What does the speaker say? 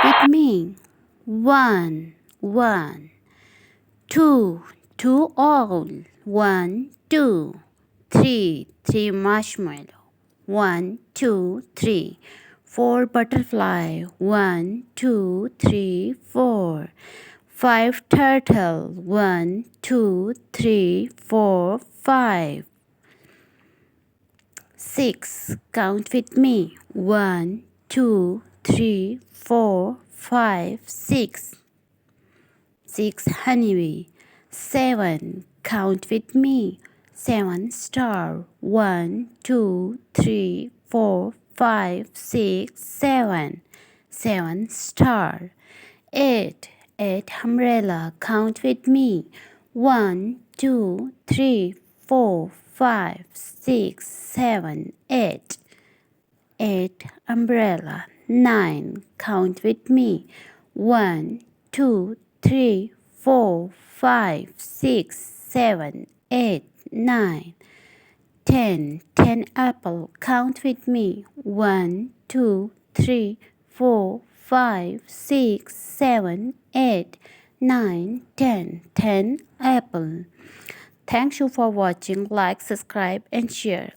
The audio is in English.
with me. One, one. Two, two all. One, two. Three, three marshmallow. One, two, three. Four butterfly. One, two, three, four. Five turtle. One, two, three, four, five. Six. Count with me. One, two, three, four, five, six. Six honeybee. Seven. Count with me. Seven star. One, two, three, four, five, six, seven. Seven star. Eight. Eight umbrella. Count with me. One, two, three, four, five, six, seven, eight. Eight umbrella. Nine. Count with me. One, two, three, four, five, six, seven, eight, nine. 10. 10 apple. Count with me. One, two, three, four, five, six, seven, eight, nine, 10. 10 apple. Thank you for watching. Like, subscribe and share.